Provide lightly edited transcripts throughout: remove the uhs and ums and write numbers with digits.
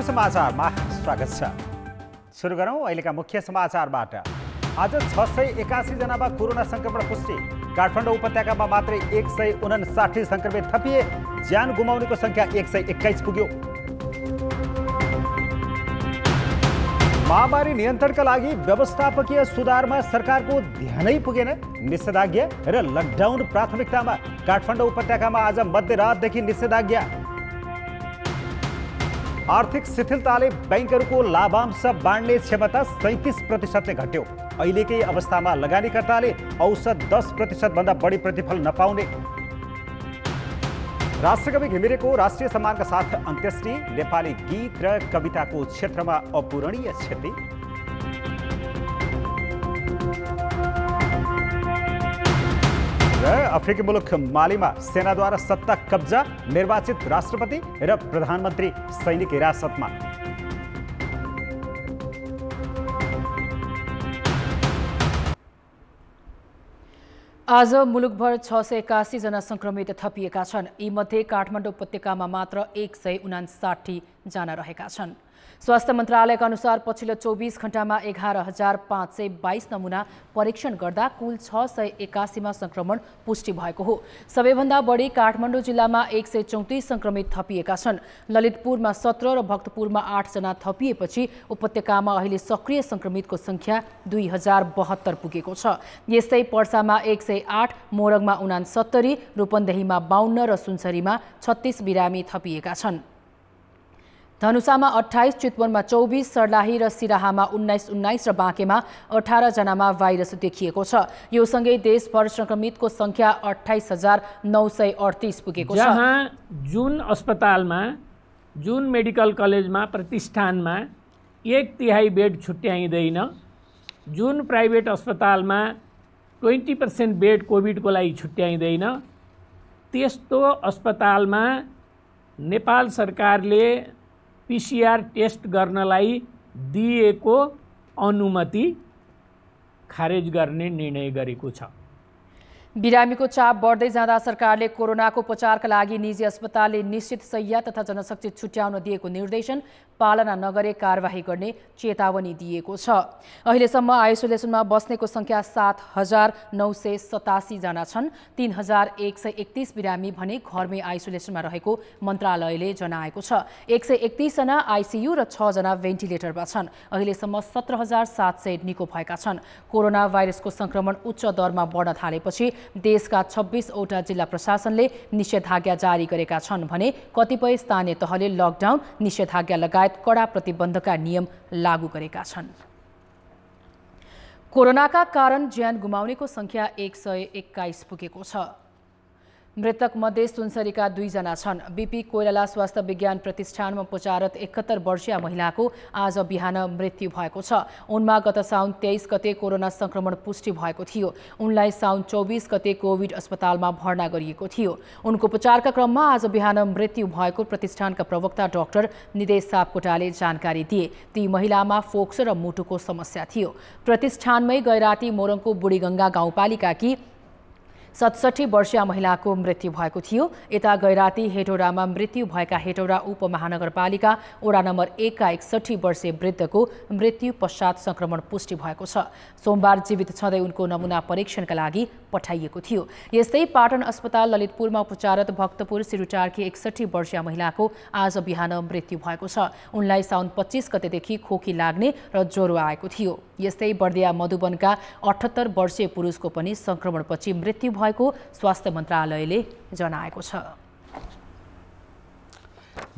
काठमाडौँ समाचारमा स्वागत छ। सुरु गरौँ अहिलेका मुख्य समाचारबाट। आज 681 जनामा कोरोना संक्रमण पुष्टि। काठमाडौँ उपत्यकामा मात्रै 159 संक्रमित थपिए। ज्यान गुमाउनेको संख्या 121 पुग्यो। महामारी नियन्त्रणका लागि व्यवस्थापकीय सुधारमा सरकारको ध्यानै पुगेन। निषेधाज्ञा र लकडाउन प्राथमिकतामा। काठमाडौँ उपत्यकामा आज मध्यरातदेखि निषेधाज्ञा। आर्थिक शिथिलताले बैंकहरूको लाभांश बाँड्ने क्षमता 37%ले घट्यो। अहिलेकै अवस्थामा लगानीकर्ताले औसत 10% भन्दा बढी प्रतिफल नपाउने। राष्ट्रकवि घिमिरेको राष्ट्रिय सम्मानका साथ अन्त्येष्टि। नेपाली गीत र कविताको क्षेत्रमा अपूरणीय क्षति। र अफ्रिकी मुलुक मालीमा सेनाद्वारा सत्ता कब्जा। निर्वाचित राष्ट्रपति र प्रधानमन्त्री सैनिक हिरासतमा। आज मुलुकभर 681 जना संक्रमित थपिएका छन्। यीमध्ये काठमाडौँ उपत्यकामा मात्र 159 जना रहेका छन्। स्वास्थ्य मन्त्रालयका अनुसार पछिल्लो 24 घण्टामा 11,522 नमुना परीक्षण गर्दा कुल 681 मा संक्रमण पुष्टि भएको हो। सबैभन्दा बढी काठमाडौँ जिल्लामा 134 संक्रमित थपिएका छन्। ललितपुरमा 17 र भक्तपुरमा 8 जना थपिएपछि उपत्यकामा अहिले सक्रिय संक्रमितको संख्या 2072 पुगेको छ। यस्तै पर्सामा 108, मोरङमा 69, रूपन्देहीमा 52 र सुनसरीमा 36 बिरामी थपिएका छन्। धनुषामा 28, चितवनमा 24, सर्लाही र सिराहामा 19 र बाँकेमा 18 जनामा भाइरस देखिएको छ। यो सँगै देशभर संक्रमितको संख्या 28,938 पुगेको छ। जहाँ जुन अस्पतालमा, जुन मेडिकल कलेजमा, प्रतिष्ठानमा 1/3 बेड छुट्याइँदैन, जुन प्राइभेट अस्पतालमा 20% बेड कोभिडको लागि छुट्याइँदैन, त्यस्तो अस्पतालमा नेपाल सरकारले PCR टेस्ट गर्नलाई दिएको अनुमति खारेज गर्ने निर्णय गरेको छ। बिरामीको चाप बढ्दै जाँदा सरकारले कोरोनाको उपचारका लागि निजी अस्पतालले निश्चित शैय्या तथा जनशक्ति छुट्याउन दिएको निर्देशन पालना नगरे कारबाही गर्ने चेतावनी दिएको छ। अहिलेसम्म आइसोलेसनमा बस्नेको संख्या 7,987 जना छन्। 3,131 बिरामी भने घरमै आइसोलेसनमा रहेको मन्त्रालयले जनाएको छ। 131 जना आइसियु र 6 जना भेन्टिलेटरमा छन्। अहिलेसम्म 17,700 निको भएका छन्। कोरोना भाइरसको संक्रमण उच्च दरमा बढ्न थालेपछि देशका 26 वटा जिल्ला प्रशासनले निषेधाज्ञा जारी गरेका छन् भने कतिपय स्थानीय तहले लकडाउन, निषेधाज्ञा लगायत कडा प्रतिबन्धका नियम लागू गरेका छन्। कोरोनाका कारण ज्यान गुमाउनेको संख्या 121 पुगेको छ। मृतक मध्ये सुनसरीका 2 जना छन्। बीपी कोइराला स्वास्थ्य विज्ञान प्रतिष्ठानमा उपचाररत 71 वर्षीय महिलाको आज बिहान मृत्यु भएको छ। उनमा गत साउन 23 गते कोरोना संक्रमण पुष्टि भएको थियो। उनलाई साउन 24 गते कोभिड अस्पतालमा भर्ना गरिएको थियो। उनको उपचारका क्रममा आज बिहान मृत्यु भएको प्रतिष्ठानका प्रवक्ता डाक्टर निदेश सापकोटाले जानकारी दिए। ती महिलामा फोक्सो र मुटुको समस्या थियो। प्रतिष्ठानमै गैराती मोरङको बुढीगङ्गा गाउँपालिकाकी 67 वर्षीय महिलाको मृत्यु भएको थियो। यता गैराती हेटौडामा मृत्यु भएका हेटौडा उपमहानगरपालिका वडा नम्बर 1 का 61 वर्षीय वृद्धको मृत्यु पश्चात संक्रमण पुष्टि भएको छ। सोमबार जीवित छँदै उनको नमुना परीक्षणका लागि पठाइएको थियो। यस्तै पाटन अस्पताल ललितपुरमा उपचाररत भक्तपुर सिरुटारकी 61 वर्षीय महिलाको आज बिहान मृत्यु भएको छ। उनलाई साउन 25 गतेदेखि खोकी लाग्ने र ज्वरो आएको थियो। यस्तै बर्दिया मधुवनका 78 वर्षीय पुरुषको पनि संक्रमणपछि मृत्यु भएको स्वास्थ्य मन्त्रालयले जनाएको छ।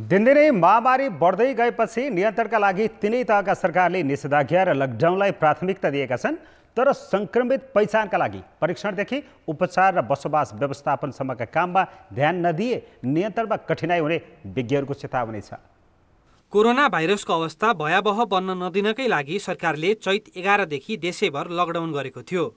दिनदिनै महामारी बढ्दै गएपछि नियन्त्रणका लागि तिनै तहका सरकारले निषेधाज्ञा र लकडाउनलाई प्राथमिकता दिएका छन्। तर संक्रमित पहिचानका लागि परीक्षणदेखि उपचार र बसोबास व्यवस्थापनसम्मका काममा ध्यान नदिए नियन्त्रणमा कठिनाइ हुने विज्ञहरूको चेतावनी छ। कोरोना भाइरसको अवस्था भयावह बन्न नदिनकै लागि सरकारले चैत 11 देखि देशैभर लकडाउन गरेको थियो।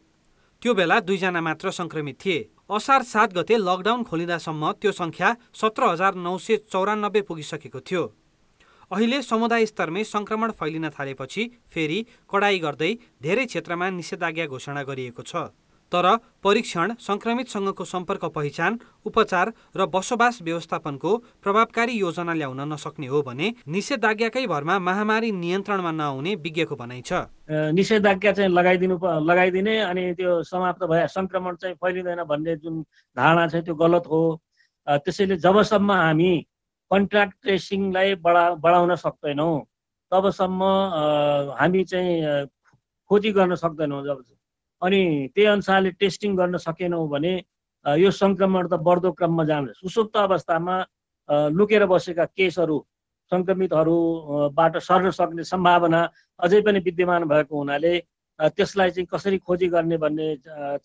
त्यो बेला 2 जना मात्र संक्रमित थिए। असार 7 गते लकडाउन खोलिँदासम्म त्यो संख्या 17,994 पुगिसकेको थियो। अहिले समुदाय स्तरमै संक्रमण फैलिन थालेपछि फेरि कडाई गर्दै धेरै क्षेत्रमा निषेधाज्ञा घोषणा गरिएको छ। तर परीक्षण, संक्रमितसँगको सम्पर्क पहिचान, उपचार र बसोबास व्यवस्थापनको प्रभावकारी योजना ल्याउन नसक्ने हो भने निषेधाज्ञाकै भरमा महामारी नियन्त्रणमा नआउने विज्ञको भनाइ छ। निषेधाज्ञा चाहिँ लगाइदिने अनि त्यो समाप्त भए संक्रमण चाहिँ फैलिँदैन भन्ने जुन धारणा छ त्यो गलत हो। त्यसैले जबसम्म हामी कन्ट्याक्ट ट्रेसिङलाई बढाउन सक्दैनौँ तबसम्म हामी चाहिँ खोजी गर्न सक्दैनौँ। अनि त्यही अनुसारले टेस्टिङ गर्न सकेनौँ भने यो संक्रमण त बढ्दो क्रममा जान्छ। सुसुप्त अवस्थामा लुकेर बसेका केसहरू संक्रमितहरूबाट सर्न सक्ने सम्भावना अझै पनि विद्यमान भएको हुनाले त्यसलाई चाहिँ कसरी खोजी गर्ने भन्ने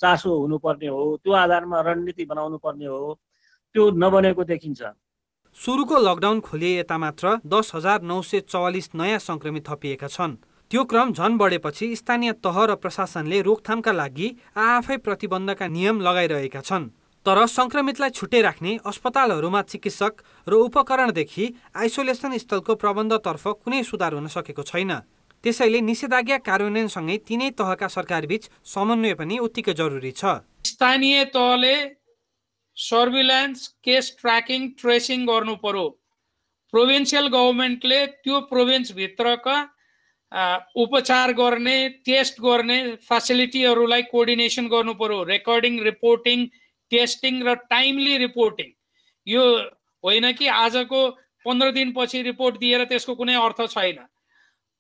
चासो हुनुपर्ने हो। त्यो आधारमा रणनीति बनाउनु पर्ने हो। त्यो नबनेको देखिन्छ। सुरुको लकडाउन खोलिए यता मात्र 10,944 नयाँ संक्रमित थपिएका छन्। त्यो क्रम झन बढेपछि स्थानीय तह र प्रशासनले रोकथामका लागि आफै प्रतिबन्धका नियम लगाइरहेका छन्। तर संक्रमितलाई छुट्टै राख्ने अस्पतालहरूमा चिकित्सक र उपकरणदेखि आइसोलेसन स्थलको प्रबन्धतर्फ कुनै सुधार हुन सकेको छैन। त्यसैले निषेधाज्ञा कार्यान्वयनसँगै तिनै तहका सरकारबीच समन्वय पनि उत्तिकै जरुरी छ। स्थानीय तहले सर्भिलान्स, केस ट्र्याकिङ, ट्रेसिङ गर्नु पर्यो। प्रोभिन्सियल गभर्मेन्टले त्यो प्रोभिन्सभित्रका उपचार गर्ने, टेस्ट गर्ने फेसिलिटीहरूलाई कोअर्डिनेसन गर्नु पर्यो। रेकर्डिङ, रिपोर्टिङ, टेस्टिङ र टाइमली रिपोर्टिङ। यो होइन कि आजको 15 दिनपछि रिपोर्ट दिएर त्यसको कुनै अर्थ छैन।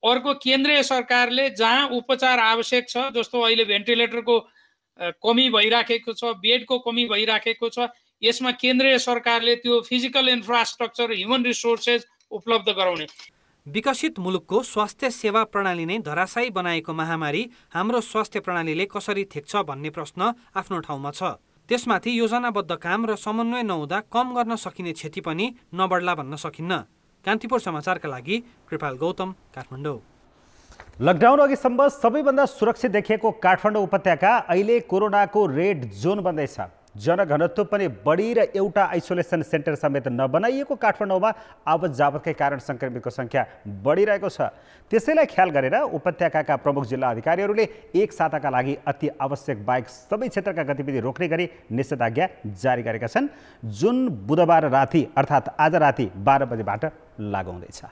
अर्को, केन्द्रीय सरकारले जहाँ उपचार आवश्यक छ, जस्तो अहिले भेन्टिलेटरको कमी भइराखेको छ, बेडको कमी भइराखेको छ, यसमा केन्द्रीय सरकारले त्यो फिजिकल इन्फ्रास्ट्रक्चर, ह्युमन रिसोर्सेस उपलब्ध गराउने। विकसित मुलुकको स्वास्थ्य सेवा प्रणाली नै धराशायी बनाएको महामारी हाम्रो स्वास्थ्य प्रणालीले कसरी थेक्छ भन्ने प्रश्न आफ्नो ठाउँमा छ। त्यसमाथि योजनाबद्ध काम र समन्वय नहुँदा कम गर्न सकिने क्षति पनि नबढ्ला भन्न सकिन्न। कान्तिपुर समाचारका लागि कृपाल गौतम, काठमाडौँ। लकडाउन अघिसम्म सबैभन्दा सुरक्षित देखिएको काठमाडौँ उपत्यका अहिले कोरोनाको रेड जोन बन्दैछ। जनघनत्व पनि बढी र एउटा आइसोलेसन सेन्टर समेत नबनाइएको काठमाडौँमा आवत जावतकै कारण संक्रमितको संख्या बढिरहेको छ। त्यसैलाई ख्याल गरेर उपत्यकाका प्रमुख जिल्ला अधिकारीहरूले एक साताका लागि अति आवश्यक बाहेक सबै क्षेत्रका गतिविधि रोक्ने गरी निषेधाज्ञा जारी गरेका छन्, जुन बुधबार राति अर्थात् आज राति 12 बजेबाट लागू हुँदैछ।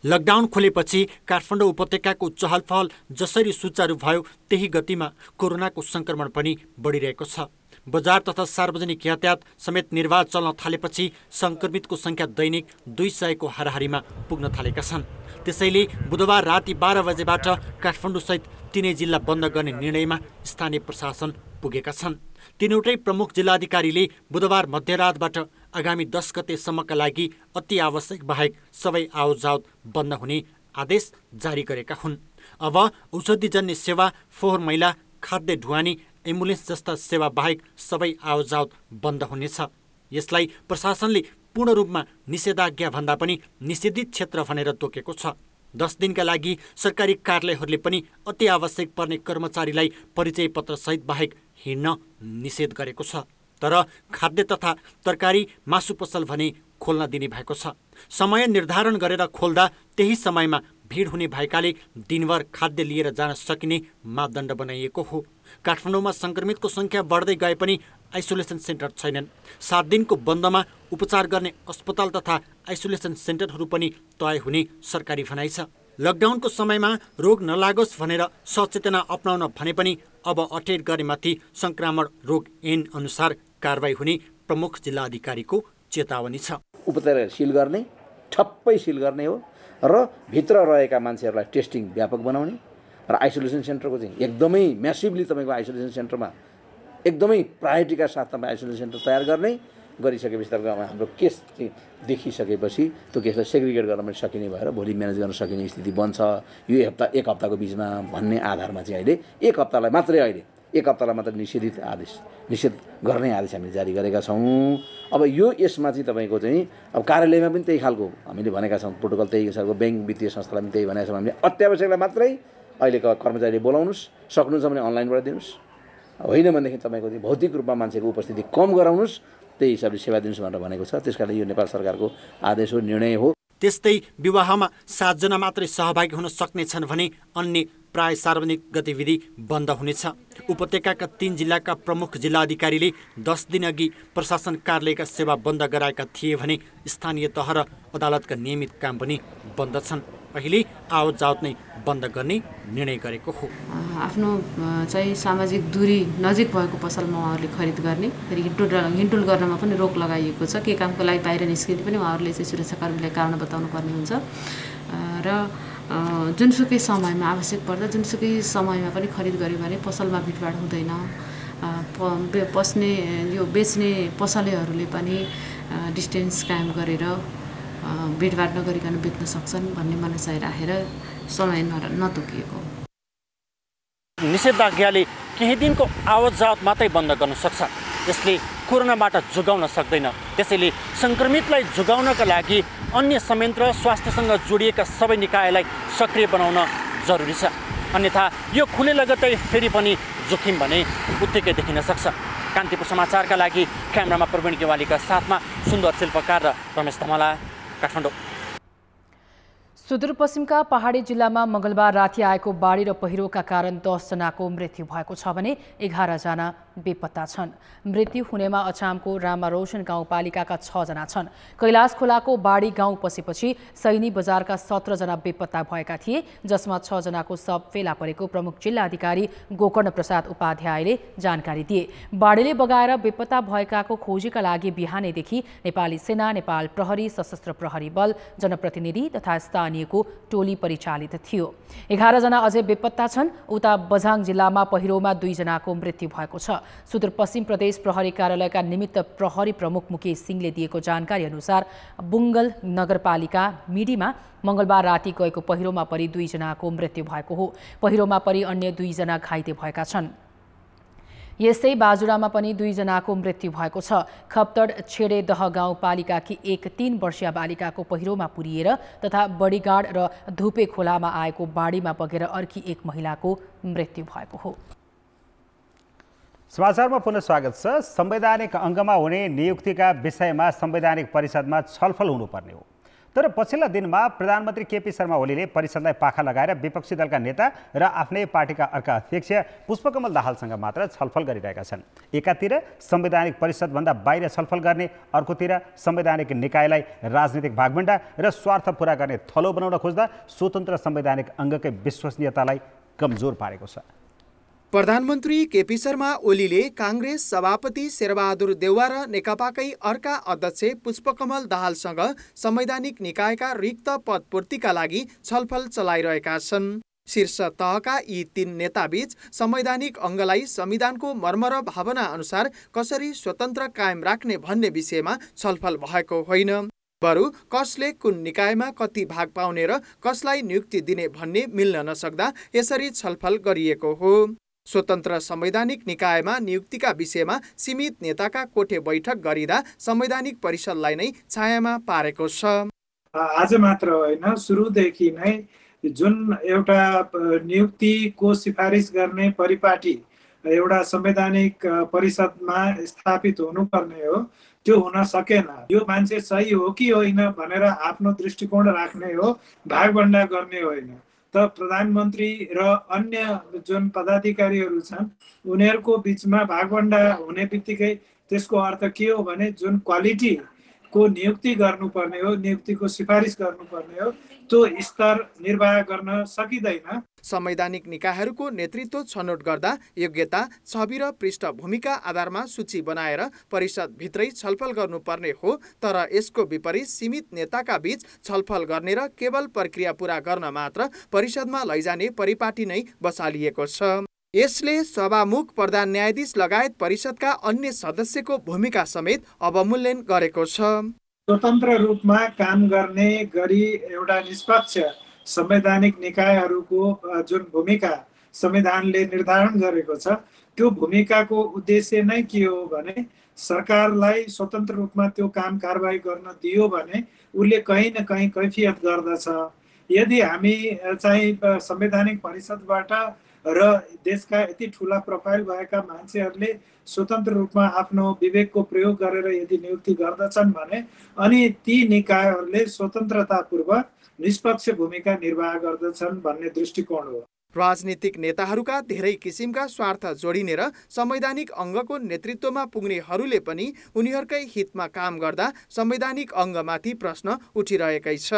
लकडाउन खोलेपछि काठमाडौँ उपत्यकाको चहलपहल जसरी सुचारू भयो त्यही गतिमा कोरोनाको संक्रमण पनि बढिरहेको छ। बजार तथा सार्वजनिक यातायात समेत निर्वाह चल्न थालेपछि संक्रमितको संख्या दैनिक 200 हाराहारीमा पुग्न थालेका छन्। त्यसैले बुधबार राति 12 बजेबाट काठमाडौँसहित तिनै जिल्ला बन्द गर्ने निर्णयमा स्थानीय प्रशासन पुगेका छन्। तीनवटै प्रमुख जिल्लाधिकारीले बुधबार मध्यरातबाट आगामी 10 गतेसम्मका लागि अति आवश्यक बाहेक सबै आवतजावत बन्द हुने आदेश जारी गरेका हुन्। अब औषधिजन्य सेवा, फोहोर मैला, खाद्य ढुवानी, एम्बुलेन्स जस्ता सेवा बाहेक सबै आवतजावत बन्द हुनेछ। यसलाई प्रशासनले पूर्ण रूपमा निषेधाज्ञा भन्दा पनि निषेधित क्षेत्र भनेर तोकेको छ। 10 दिनका लागि सरकारी कार्यालयहरूले पनि अति आवश्यक पर्ने कर्मचारीलाई परिचय पत्र सहित बाहेक हिँड्न निषेध गरेको छ। तर खाद्य तथा तरकारी, मासु पसल भने खोल्न दिने भएको छ। समय निर्धारण गरेर खोल्दा त्यही समयमा भिड हुने भएकाले दिनभर खाद्य लिएर जान सकिने मापदण्ड बनाइएको हो। काठमाडौँमा संक्रमितको संख्या बढ्दै गए पनि आइसोलेसन सेन्टर छैनन्। 7 दिनको बन्दमा उपचार गर्ने अस्पताल तथा आइसोलेसन सेन्टरहरू पनि तय हुने सरकारी भनाइ छ। लकडाउनको समयमा रोग नलागोस् भनेर सचेतना अपनाउन भने पनि अब अटेर गरेमाथि संक्रामक रोग ऐन अनुसार कारबाही हुने प्रमुख जिल्ला अधिकारीको चेतावनी छ। उपत्यका सिल गर्ने, ठप्पै सिल गर्ने हो र भित्र रहेका मान्छेहरूलाई टेस्टिङ व्यापक बनाउने र आइसोलेसन सेन्टरको चाहिँ एकदमै म्यासिभली तपाईँको आइसोलेसन सेन्टरमा एकदमै प्रायोरिटीका साथ तपाईँ आइसोलेसन सेन्टर तयार गर्ने गरिसकेपछि तपाईँको हाम्रो केस चाहिँ देखिसकेपछि त्यो केसलाई सेग्रिगेट गर्न पनि सकिने भएर भोलि म्यानेज गर्न सकिने स्थिति बन्छ। यो एक हप्ताको बिचमा भन्ने आधारमा चाहिँ अहिले एक हप्तालाई मात्रै निषेध गर्ने आदेश हामीले जारी गरेका छौँ। अब यो यसमा चाहिँ तपाईँको चाहिँ अब कार्यालयमा पनि त्यही खालको हामीले भनेका छौँ, प्रोटोकल त्यही खालको, ब्याङ्क वित्तीय संस्थालाई पनि त्यही भनेका छौँ। हामीले अत्यावश्यकलाई मात्रै अहिलेको कर्मचारीले बोलाउनुहोस्, सक्नुहुन्छ भने अनलाइनबाट दिनुहोस्, होइन भनेदेखि तपाईँको चाहिँ भौतिक रूपमा मान्छेको उपस्थिति कम गराउनुहोस्, त्यही हिसाबले सेवा दिनुहोस् भनेर भनेको छ। त्यसकारण यो नेपाल सरकारको आदेश हो, निर्णय हो। त्यस्तै विवाहमा 7 जना मात्रै सहभागी हुन सक्नेछन् भने अन्य प्राय सार्वजनिक गतिविधि बन्द हुनेछ। उपत्यकाका 3 जिल्लाका प्रमुख जिल्लाधिकारीले 10 दिन अघि प्रशासन कार्यालयका सेवा बन्द गराएका थिए भने स्थानीय तह र अदालतका नियमित काम पनि बन्द छन्। अहिले आवत जावत नै बन्द गर्ने निर्णय गरेको हो। आफ्नो चाहिँ सामाजिक दूरी नजिक भएको पसलमा उहाँहरूले खरिद गर्ने, फेरि हिँडडुल गर्नमा पनि रोक लगाइएको छ। के कामको लागि बाहिर निस्किने पनि उहाँहरूले चाहिँ सुरक्षाकर्मीलाई कारण बताउनु पर्ने हुन्छ र जुनसुकै समयमा आवश्यक पर्दा जुनसुकै समयमा पनि खरिद गर्यो भने पसलमा भिडभाड हुँदैन। बेच्ने पसलेहरूले पनि डिस्टेन्स कायम गरेर भिडभाड नगरिकन बेच्न सक्छन् भन्ने मनसाय राखेर समय नतोकिएको। निषेधाज्ञाले केही दिनको आवत जावत मात्रै बन्द गर्न सक्छ। यसले कोरोनाबाट जोगाउन सक्दैन। त्यसैले सङ्क्रमितलाई जोगाउनका लागि अन्य संयन्त्र स्वास्थ्यसँग जोडिएका सबै निकायलाई सक्रिय बनाउन जरुरी छ। अन्यथा यो खुले लगत्तै फेरि पनि जोखिम भने उत्तिकै देखिन सक्छ। कान्तिपुर समाचारका लागि क्यामेरामा प्रवीण गेवालीका साथमा सुन्दर शिल्पकार र रमेश धमला, काठमाडौँ। सुदूरपश्चिमका पहाडी जिल्लामा मंगलबार राति आएको बाढी र पहिरोका कारण 10 जनाको मृत्यु भएको छ भने 11 जना बेपत्ता छन्। मृत्यु हुनेमा अछामको रामारोशन गाउँपालिकाका 6 जना छन्। कैलाश खोलाको बाढी गाउँ पसेपछि सैनी बजारका 17 जना बेपत्ता भएका थिए, जसमा 6 जनाको शव फेला परेको प्रमुख जिल्लाधिकारी गोकर्ण प्रसाद उपाध्यायले जानकारी दिए। बाढीले बगाएर बेपत्ता भएकाको खोजीका लागि बिहानैदेखि नेपाली सेना, नेपाल प्रहरी, सशस्त्र प्रहरी बल, जनप्रतिनिधि तथा स्थानीयको टोली परिचालित थियो। 11 जना अझै बेपत्ता छन्। उता बझाङ जिल्लामा पहिरोमा 2 जनाको मृत्यु भएको छ। सुदूरपश्चिम प्रदेश प्रहरी कार्यालयका निमित्त प्रहरी प्रमुख मुकेश सिंहले दिएको जानकारी अनुसार बुङ्गल नगरपालिका मिडीमा मंगलबार राति गएको पहिरोमा परि 2 जनाको मृत्यु भएको हो। पहिरोमा परि अन्य 2 जना घाइते भएका छन्। यस्तै बाजुरामा पनि 2 जनाको मृत्यु भएको छ। खप्तड छेडेदह गाउँपालिकाकी एक 3 वर्षीय बालिकाको पहिरोमा पुरिएर तथा बडीगाड र धुपे खोलामा आएको बाढीमा बगेर अर्की एक महिलाको मृत्यु भएको हो। समाचारमा पुनः स्वागत छ। संवैधानिक अङ्गमा हुने नियुक्तिका विषयमा संवैधानिक परिषदमा छलफल हुनुपर्ने हो, तर पछिल्ला दिनमा प्रधानमन्त्री केपी शर्मा ओलीले परिषदलाई पाखा लगाएर विपक्षी दलका नेता र आफ्नै पार्टीका अर्का अध्यक्ष पुष्पकमल दाहालसँग मात्र छलफल गरिरहेका छन्। एकातिर संवैधानिक परिषदभन्दा बाहिर छलफल गर्ने, अर्कोतिर संवैधानिक निकायलाई राजनीतिक भागभण्डा र स्वार्थ पूरा गर्ने थलो बनाउन खोज्दा स्वतन्त्र संवैधानिक अङ्गकै विश्वसनीयतालाई कमजोर पारेको छ। प्रधानमन्त्री केपी शर्मा ओलीले काङ्ग्रेस सभापति शेरबहादुर देउवा र नेकपाकै अर्का अध्यक्ष पुष्पकमल दाहालसँग संवैधानिक निकायका रिक्त पदपूर्तिका लागि छलफल चलाइरहेका छन्। शीर्ष तहका यी 3 नेताबीच संवैधानिक अङ्गलाई संविधानको मर्म र भावना अनुसार कसरी स्वतन्त्र कायम राख्ने भन्ने विषयमा छलफल भएको होइन, बरु कसले कुन निकायमा कति भाग पाउने र कसलाई नियुक्ति दिने भन्ने मिल्न नसक्दा यसरी छलफल गरिएको हो। स्वतन्त्र संवैधानिक निकायमा नियुक्तिका विषयमा सीमित नेताका कोठे बैठक गरिँदा संवैधानिक परिषदलाई नै छायामा पारेको छ। आज मात्र होइन, सुरुदेखि नै जुन एउटा नियुक्तिको सिफारिस गर्ने परिपाटी एउटा संवैधानिक परिषदमा स्थापित हुनुपर्ने हो, त्यो हुन सकेन। यो मान्छे सही हो कि होइन भनेर आफ्नो दृष्टिकोण राख्ने हो, भागभण्डा गर्ने होइन। त प्रधानमन्त्री र अन्य जुन पदाधिकारीहरू छन् उनीहरूको बिचमा भागभण्डा हुने बित्तिकै त्यसको अर्थ के हो भने जुन क्वालिटीको नियुक्ति गर्नुपर्ने हो, नियुक्तिको सिफारिस गर्नुपर्ने हो, त्यो स्तर निर्वाह गर्न सकिँदैन। संवैधानिक निकायहरूको नेतृत्व छनौट गर्दा योग्यता, छवि र पृष्ठभूमिका आधारमा सूची बनाएर परिषदभित्रै छलफल गर्नुपर्ने हो, तर यसको विपरीत सीमित नेताका बीच छलफल गर्ने र केवल प्रक्रिया पूरा गर्न मात्र परिषदमा लैजाने परिपाटी नै बसालिएको छ। यसले सभामुख प्रधान न्यायाधीश लगायत परिषदका अन्य सदस्यको भूमिका समेत अवमूल्यन गरेको छ। स्वतन्त्र रूपमा काम गर्ने गरी एउटा निष्पक्ष संवैधानिक निकायहरूको जुन भूमिका संविधानले निर्धारण गरेको छ, त्यो भूमिकाको उद्देश्य नै के हो भने सरकारलाई स्वतन्त्र रूपमा त्यो काम कारबाही गर्न दियो भने उसले कहीँ न कहीँ कैफियत गर्दछ। यदि हामी चाहिँ संवैधानिक परिषदबाट र देशका यति ठुला प्रोफाइल भएका मान्छेहरूले स्वतन्त्र रूपमा आफ्नो विवेकको प्रयोग गरेर यदि नियुक्ति गर्दछन् भने अनि ती निकायहरूले स्वतन्त्रतापूर्वक निष्पक्ष भूमिका निर्वाह गर्दछन् भन्ने दृष्टिकोण हो। राजनीतिक नेताहरूका धेरै किसिमका स्वार्थ जोडिने र संवैधानिक अङ्गको नेतृत्वमा पुग्नेहरूले पनि उनीहरूकै हितमा काम गर्दा संवैधानिक अङ्गमाथि प्रश्न उठिरहेकै छ।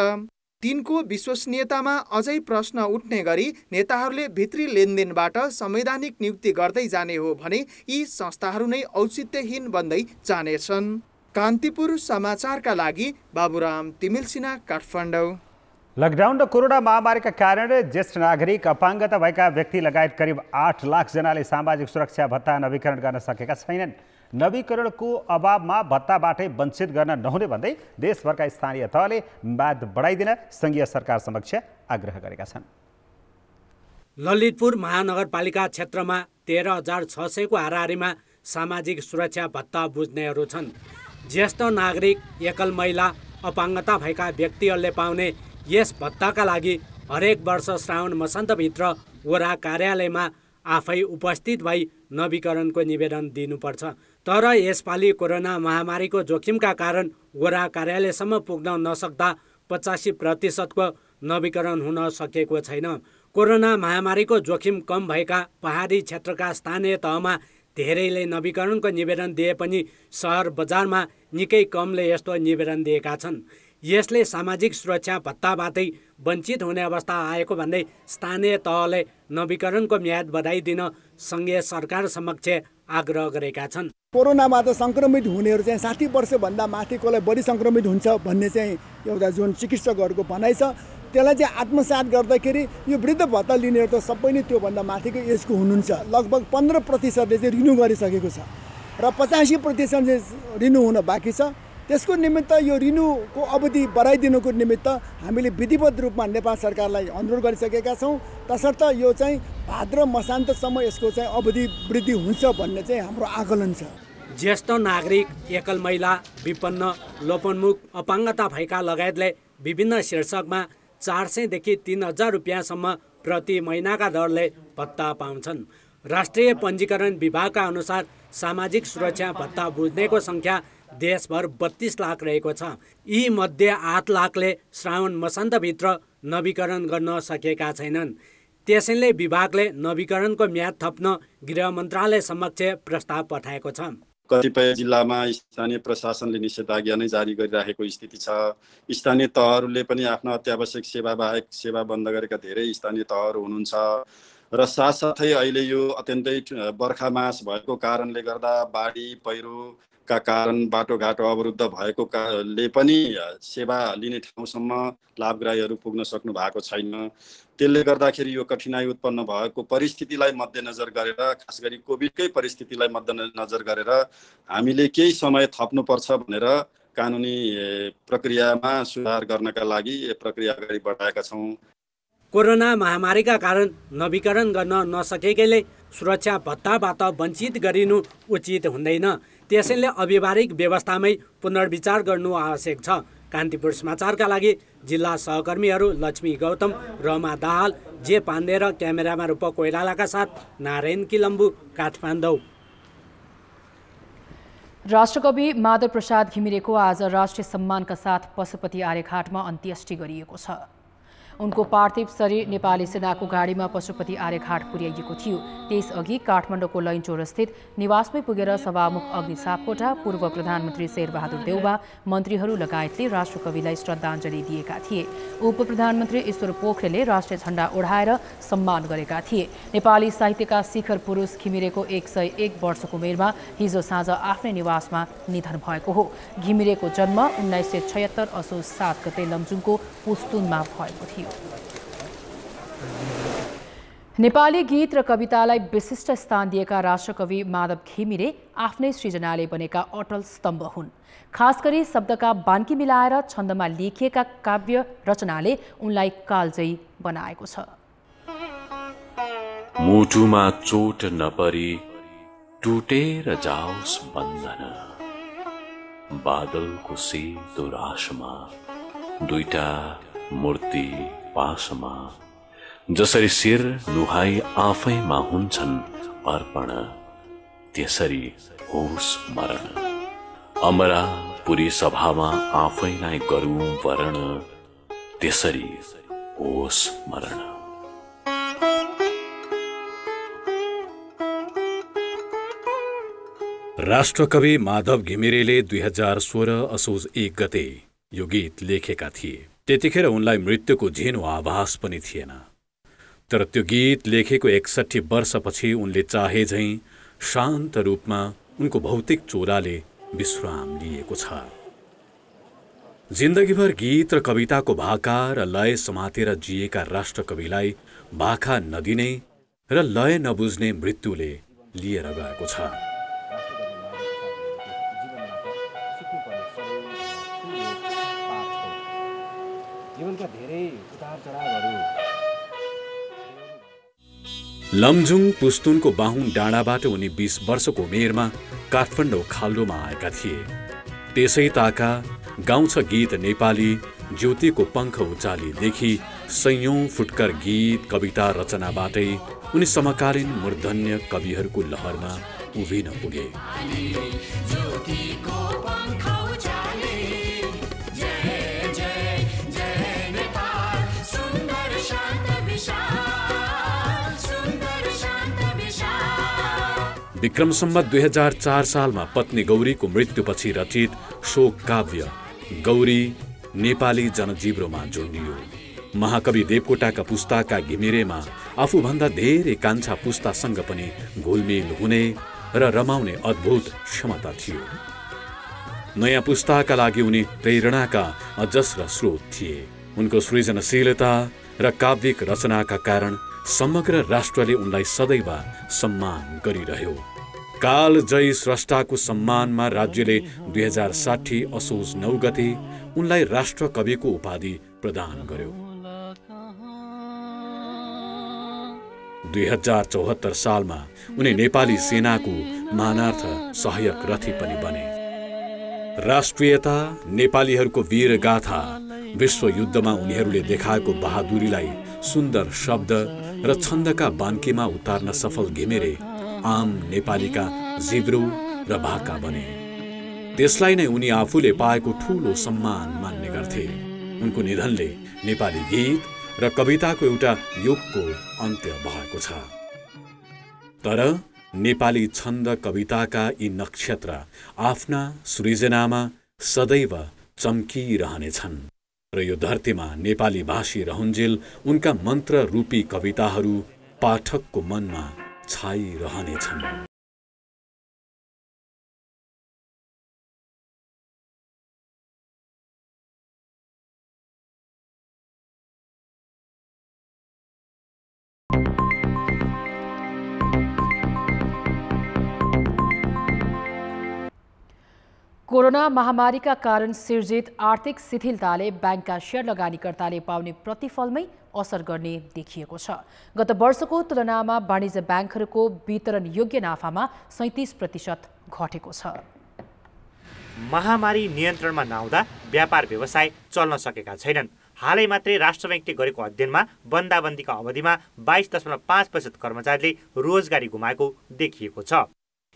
तिनको विश्वसनीयतामा अझै प्रश्न उठ्ने गरी नेताहरूले भित्री लेनदेनबाट संवैधानिक नियुक्ति गर्दै जाने हो भने यी संस्थाहरू नै औचित्यहीन बन्दै जानेछन्। कान्तिपुर समाचारका लागि बाबुराम तिमिल सिन्हा, काठमाडौँ। लकडाउन र कोरोना महामारीका कारण ज्येष्ठ नागरिक, अपाङ्गता भएका व्यक्ति लगायत करिब 8 लाख जनाले सामाजिक सुरक्षा भत्ता नवीकरण गर्न सकेका छैनन्। नवीकरणको अभावमा भत्ताबाटै वञ्चित गर्न नहुने भन्दै देशभरका स्थानीय तहले म्याद बढाइदिन सङ्घीय सरकार समक्ष आग्रह गरेका छन्। ललितपुर महानगरपालिका क्षेत्रमा 13,600 को हाराहारीमा सामाजिक सुरक्षा भत्ता बुझ्नेहरू छन्। ज्येष्ठ नागरिक, एकल महिला, अपाङ्गता भएका व्यक्तिहरूले पाउने यस भत्ताका लागि हरेक वर्ष श्रावण मसान्तभित्र वडा कार्यालयमा आफै उपस्थित भई नवीकरणको निवेदन दिनुपर्छ। तर यसपालि कोरोना महामारीको जोखिमका कारण वडा कार्यालयसम्म पुग्न नसक्दा 85% को नवीकरण हुन सकेको छैन। कोरोना महामारीको जोखिम कम भएका पहाडी क्षेत्रका स्थानीय तहमा धेरैले नवीकरणको निवेदन दिए पनि सहर बजारमा निकै कमले यस्तो निवेदन दिएका छन्। यसले सामाजिक सुरक्षा भत्ताबाटै वञ्चित हुने अवस्था आएको भन्दै स्थानीय तहले नवीकरणको म्याद बढाइदिन सङ्घीय सरकार समक्ष आग्रह गरेका छन्। कोरोनाबाट सङ्क्रमित हुनेहरू चाहिँ 60 वर्षभन्दा माथिकोलाई बढी सङ्क्रमित हुन्छ भन्ने चाहिँ एउटा जुन चिकित्सकहरूको भनाइ छ, त्यसलाई चाहिँ आत्मसात गर्दाखेरि यो वृद्ध भत्ता लिनेहरू त सबै नै त्योभन्दा माथिको एजको हुनुहुन्छ। लगभग 15% चाहिँ रिन्यू गरिसकेको छ र 85% चाहिँ रिन्यू हुन बाँकी छ। त्यसको निमित्त यो रिन्यूको अवधि बढाइदिनुको निमित्त हामीले विधिवत रूपमा नेपाल सरकारलाई अनुरोध गरिसकेका छौँ। तसर्थ यो चाहिँ भाद्र मसान्तसम्म यसको चाहिँ अवधि वृद्धि हुन्छ भन्ने चाहिँ हाम्रो आकलन छ। ज्येष्ठ नागरिक, एकल महिला, विपन्न, लोपन्मुख, अपाङ्गता भएका लगायतले विभिन्न शीर्षकमा 400 देखि 3,000 रुपियाँसम्म प्रति महिनाका दरले भत्ता पाउँछन्। राष्ट्रिय पञ्जीकरण विभागका अनुसार सामाजिक सुरक्षा भत्ता बुझ्नेको सङ्ख्या देशभर 32 लाख रहेको छ। यी मध्ये 8 लाखले श्रावण मसान्तभित्र नवीकरण गर्न सकेका छैनन्। त्यसैले विभागले नवीकरणको म्याद थप्न गृह मन्त्रालय समक्ष प्रस्ताव पठाएको छ। कतिपय जिल्लामा स्थानीय प्रशासनले निषेधाज्ञा नै जारी गरिरहेको स्थिति छ। स्थानीय तहहरूले पनि आफ्ना अत्यावश्यक सेवा बाहेक सेवा बन्द गरेका धेरै स्थानीय तहहरू हुनुहुन्छ र साथसाथै अहिले यो अत्यन्तै बर्खा मास भएको कारणले गर्दा बाढी पहिरोका कारण बाटोघाटो अवरुद्ध भएकोले पनि सेवा लिने ठाउँसम्म लाभग्राहीहरू पुग्न सक्नु भएको छैन। त्यसले गर्दाखेरि यो कठिनाइ उत्पन्न भएको परिस्थितिलाई मध्यनजर गरेर, खास गरी कोभिडकै परिस्थितिलाई मध्यनजर गरेर हामीले केही समय थप्नुपर्छ भनेर कानुनी प्रक्रियामा सुधार गर्नका लागि प्रक्रिया अगाडि बढाएका छौँ। कोरोना महामारीका कारण नवीकरण गर्न नसकेकैले सुरक्षा भत्ताबाट वञ्चित गरिनु उचित हुँदैन। त्यसैले आधिकारिक व्यवस्थामै पुनर्विचार गर्नु आवश्यक छ। कान्तिपुर समाचारका लागि जिल्ला सहकर्मीहरू लक्ष्मी गौतम, रमा दाहाल, जे पाण्डे र क्यामेरामा रूप कोइरालाका साथ नारायण किलम्बु, काठमाडौँ। राष्ट्रकवि माधव प्रसाद घिमिरेको आज राष्ट्रिय सम्मानका साथ पशुपति आर्यघाटमा अन्त्येष्टि गरिएको छ। उनको पार्थिव शरीर नेपाली सेनाको गाडीमा पशुपति आर्यघाट पुर्याइएको थियो। त्यसअघि काठमाडौँको लैनचौरस्थित निवासमै पुगेर सभामुख अग्नि सापकोटा, पूर्व प्रधानमन्त्री शेरबहादुर देउवा, मन्त्रीहरू लगायतले राष्ट्रकविलाई श्रद्धाञ्जली दिएका थिए। उप प्रधानमन्त्री ईश्वर पोखरेलले राष्ट्रिय झण्डा ओढाएर सम्मान गरेका थिए। नेपाली साहित्यका शिखर पुरुष घिमिरेको 101 वर्षको उमेरमा हिजो साँझ आफ्नै निवासमा निधन भएको हो। घिमिरेको जन्म 1976 असोज 7 गते लमजुङको पुस्तुनमा भएको थियो। नेपाली गीत र कवितालाई विशिष्ट स्थान दिएका राष्ट्रकवि माधव घिमिरे आफ्नै सृजनाले बनेका अटल स्तम्भ हुन्। खास गरी शब्दका बान्की मिलाएर छन्दमा लेखिएका काव्य रचनाले उनलाई कालजयी बनाएको छ। मुटुमा चोट नपरी टुटेर जाओस् बन्धन, बादलको सेतो राशमा दुईटा मूर्ति पासमा, जसरी शिर नुहाई आफैमा हुन्छन् अर्पण, त्यसरी होस् मरण। अमरापुरी सभामा आफैलाई गरौँ वरण, त्यसरी होस् मरण। राष्ट्रकवि माधव घिमिरेले 2016 असोज 1 गते यो गीत लेखेका थिए। त्यतिखेर उनलाई मृत्युको झिनो आभास पनि थिएन। तर त्यो गीत लेखेको 61 वर्षपछि उनले चाहे झैं शान्त रूपमा उनको भौतिक चोलाले विश्राम लिएको छ। जिन्दगीभर गीत र कविताको भाका र लय समातेर जिएका राष्ट्रकविलाई भाका नदिने र लय नबुझ्ने मृत्युले लिएर गएको छ। लमजुङ पुस्तुनको बाहुन डाँडाबाट उनी 20 वर्षको उमेरमा काठमाडौँ खाल्डोमा आएका थिए। त्यसै ताका गाउँछ गीत नेपाली ज्योतिको पङ्ख उचालीदेखि सयौं फुटकर गीत कविता रचनाबाटै उनी समकालीन मूर्धन्य कविहरूको लहरमा उभिन पुगे। विक्रम सम्वत 2004 सालमा पत्नी गौरीको मृत्युपछि रचित शोक काव्य गौरी नेपाली जनजीवरोमा जोडियो। महाकवि देवकोटाका पुस्ताका घिमिरेमा आफूभन्दा धेरै कान्छा पुस्तासँग पनि घुलमिल हुने र रमाउने अद्भुत क्षमता थियो। नयाँ पुस्ताका लागि उनी प्रेरणाका अजस्र स्रोत थिए। उनको सृजनशीलता र काव्यिक रचनाका कारण समग्र राष्ट्रले उनलाई सदैव सम्मान गरिरह्यो। कालजयी स्रष्टाको सम्मानमा राज्यले 2060 असोज 9 गते उनलाई राष्ट्रकविको उपाधि प्रदान गर्यो। 2074 सालमा उनी नेपाली सेनाको मानार्थ सहायक रथी पनि बने। राष्ट्रियता, नेपालीहरूको वीर गाथा, विश्वयुद्धमा उनीहरूले देखाएको बहादुरीलाई सुन्दर शब्द र छन्दका बान्कीमा उतार्न सफल घिमिरे आम नेपालीका जिब्रो र भाका बने। त्यसलाई नै उनी आफूले पाएको ठूलो सम्मान मान्ने गर्थे। उनको निधनले नेपाली गीत र कविताको एउटा युगको अन्त्य भएको छ। तर नेपाली छन्द कविताका यी नक्षत्र आफ्ना सृजनामा सदैव चम्किरहनेछन् र यो धरतीमा नेपाली भाषी रहन्जेल उनका मन्त्र रूपी कविताहरू पाठकको मनमा छाइरहनेछन्। कोरोना महामारीका कारण सिर्जित आर्थिक शिथिलताले बैंकका शेयर लगानीकर्ताले पाउने प्रतिफलमै असर गर्ने देखिएको छ। गत वर्षको तुलनामा वाणिज्य बैंकहरूको वितरण योग्य नाफामा 37% घटेको छ। महामारी नियन्त्रणमा नआउँदा व्यापार व्यवसाय चल्न सकेका छैनन्। हालै मात्रै राष्ट्र बैंकले गरेको अध्ययनमा बन्दाबन्दीका अवधिमा 22.5% कर्मचारीले रोजगारी गुमाएको देखिएको छ।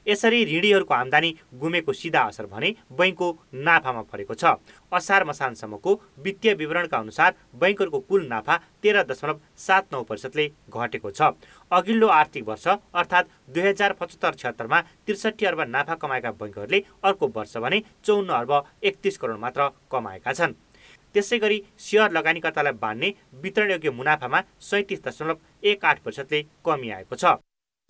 यसरी ऋणीहरूको आम्दानी गुमेको सीधा असर भने बैंकको नाफामा परेको छ। असार मसानसम्मको वित्तीय विवरणका अनुसार बैंकहरूको कुल नाफा 13.79%ले घटेको छ। अघिल्लो आर्थिक वर्ष अर्थात् 2075-76 मा 63 अर्ब नाफा कमाएका बैंकहरूले अर्को वर्ष भने 54 अर्ब 31 करोड मात्र कमाएका छन्। त्यसैगरी शेयर लगानीकर्तालाई बाँड्ने वितरणयोग्य मुनाफामा 37.18%ले कमी आएको छ।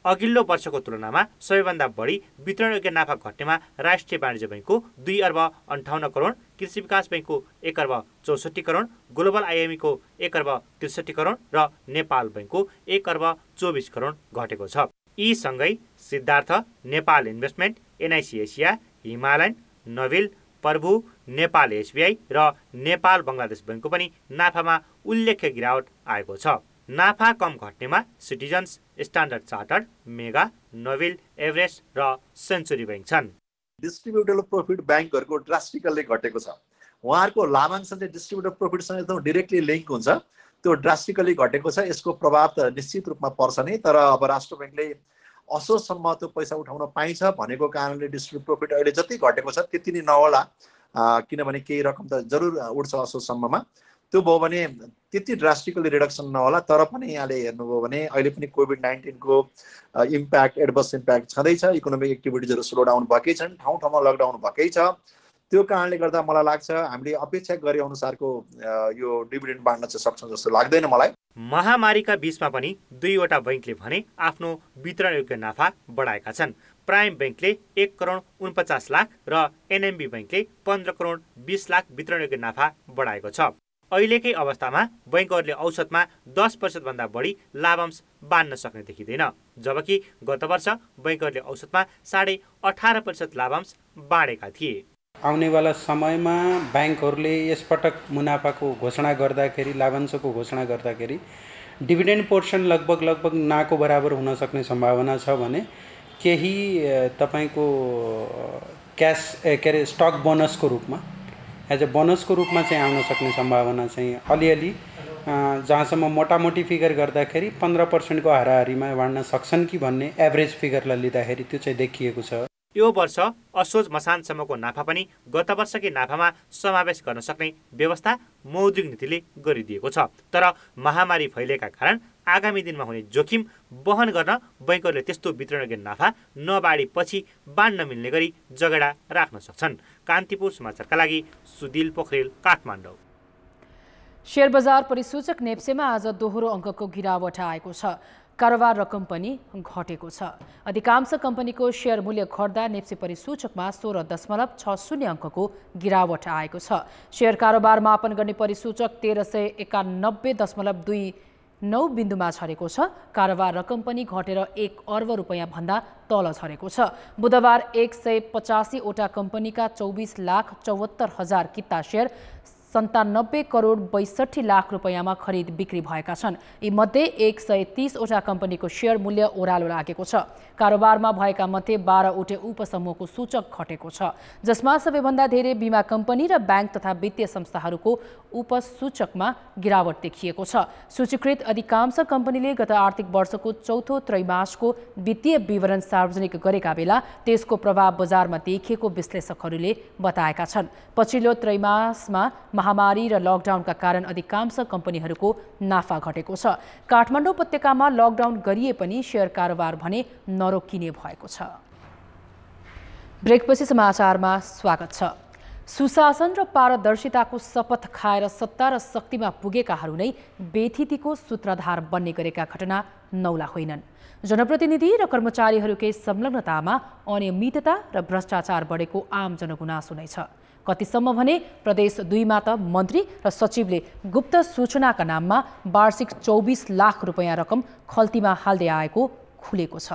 अघिल्लो वर्षको तुलनामा सबैभन्दा बढी वितरणयोग्य नाफा घट्नेमा राष्ट्रिय वाणिज्य बैंकको 2 अर्ब 58 करोड, कृषि विकास बैंकको 1 अर्ब 64 करोड, ग्लोबल आइएमईको 1 अर्ब 63 करोड र नेपाल बैंकको 1 अर्ब 24 करोड घटेको छ। यी सँगै Siddhartha, Nepal investment, NIC Asia, Himalayan, Nobel, प्रभु, नेपाल एसबीआई र नेपाल बङ्गलादेश बैंकको पनि नाफामा उल्लेख्य गिरावट आएको छ। नाफा कम घट्नेमा Citizens, Standard Chartered, Mega, Nobel, Everest र सेन्चुरी बैंक छन्। डिस्ट्रिब्युटेबल प्रॉफिट बैंकहरूको ड्रास्टिकली घटेको छ। उहाँहरूको लाभांश चाहिँ डिस्ट्रिब्युटेबल प्रॉफिटसँग एकदम डाइरेक्टली लिङ्क हुन्छ। त्यो ड्रास्टिकली घटेको छ। यसको प्रभाव त निश्चित रूपमा पर्छ नै। तर अब राष्ट्र बैंकले असोजसम्म त्यो पैसा उठाउन पाइन्छ भनेको कारणले डिस्ट्रिब्युटेबल प्रॉफिट अहिले जति घटेको छ त्यति नै नहोला, किनभने केही रकम त जरुर उठ्छ असोजसम्ममा। त्यो भयो भने त्यति ड्रास्टिकली रिडक्सन नहोला, तर पनि यहाँले हेर्नुभयो भने अहिले पनि कोभिड-19 को इम्प्याक्ट, एडभर्स इम्प्याक्ट छँदैछ। इकोनोमिक एक्टिभिटिजहरू स्लो डाउन भएकै छन्, ठाउँ ठाउँमा लकडाउन भएकै छ। त्यो कारणले गर्दा मलाई लाग्छ हामीले अपेक्षा गरे अनुसारको यो डिभिडेन्ड बाँड्न चाहिँ सक्छौँ जस्तो लाग्दैन मलाई। महामारीका बीचमा पनि दुईवटा बैंकले भने आफ्नो वितरणयोग्य नाफा बढाएका छन्। प्राइम बैंकले 1 करोड 49 लाख र एनएमबी बैंकले 15 करोड 20 लाख वितरणयोग्य नाफा बढाएको छ। अहिलेकै अवस्थामा बैंकहरूले औसतमा 10% भन्दा बढी लाभांश बाँड्न सक्ने देखिँदैन, जबकि गत वर्ष बैंकहरूले औसतमा 18.5% लाभांश बाँडेका थिए। आउनेवाला समयमा ब्याङ्कहरूले यसपटक मुनाफाको घोषणा गर्दाखेरि, लाभांशको घोषणा गर्दाखेरि डिभिडेन्ड पोर्सन लगभग नाको बराबर हुन सक्ने सम्भावना छ भने केही तपाईको क्यास के अरे स्टक बोनसको रूपमा एज अ बोनसको रूपमा चाहिँ आउन सक्ने सम्भावना चाहिँ अलिअलि, जहाँसम्म मोटामोटी फिगर गर्दाखेरि 15% को हाराहारीमा बाँड्न सक्छन् कि भन्ने एभरेज फिगरलाई लिँदाखेरि त्यो चाहिँ देखिएको छ। यो वर्ष असोज मसानसम्मको नाफा पनि गत वर्षकै नाफामा समावेश गर्न सक्ने व्यवस्था मौद्रिक नीतिले गरिदिएको छ। तर महामारी फैलिएका कारण आगामी दिनमा हुने जोखिम वहन गर्न बैंकहरूले त्यस्तो वितरणयोग्य नाफा नबाढेपछि बाँड्न मिल्ने गरी जगेडा राख्न सक्छन्। कान्तिपुर समाचारका लागि सुदिल पोखरेल, काठमाडौँ। शेयर बजार परिसूचक नेप्सेमा आज दोहोरो अङ्कको गिरावट आएको छ। कारोबार रकम पनि घटेको छ। अधिकांश कम्पनीको शेयर मूल्य घट्दा नेप्से परिसूचकमा 16.60 अङ्कको गिरावट आएको छ। शेयर कारोबार मापन गर्ने परिसूचक 1391.29 बिन्दुमा झरेको छ। कारोबार रकम पनि घटेर 1 अर्ब रुपैयाँ भन्दा तल झरेको छ। बुधबार 185 वटा कम्पनीका 24,74,000 किता शेयर 97 करोड 62 लाख रुपैयाँमा खरिद बिक्री भएका छन्। यी मध्ये 130 वटा कम्पनीको शेयर मूल्य ओह्रालो लागेको छ। कारोबारमा भएका मध्ये 12 वटा उपसमूहको सूचक घटेको छ, जसमा सबैभन्दा धेरै बीमा कम्पनी र ब्याङ्क तथा वित्तीय संस्थाहरूको उपसूचकमा गिरावट देखिएको छ। सूचीकृत अधिकांश कम्पनीले गत आर्थिक वर्षको चौथो त्रैमासको वित्तीय विवरण सार्वजनिक गरेका बेला त्यसको प्रभाव बजारमा देखिएको विश्लेषकहरूले बताएका छन्। पछिल्लो त्रैमासमा महामारी र लकडाउनका कारण अधिकांश कम्पनीहरूको नाफा घटेको छ। काठमाडौँ उपत्यकामा लकडाउन गरिए पनि शेयर कारोबार भने नरोकिने भएको छ। ब्रेकपछि समाचारमा स्वागत छ। सुशासन र पारदर्शिताको शपथ खाएर सत्ता र शक्तिमा पुगेकाहरू नै बेथितिको सूत्रधार बन्ने गरेका घटना नौला होइनन्। जनप्रतिनिधि र कर्मचारीहरूकै संलग्नतामा अनियमितता र भ्रष्टाचार बढेको आम जनगुनासो नै छ। कतिसम्म भने प्रदेश 2 मा त मन्त्री र सचिवले गुप्त सूचनाका नाममा वार्षिक 24 लाख रुपैयाँ रकम खल्तीमा हाल्दै आएको खुलेको छ।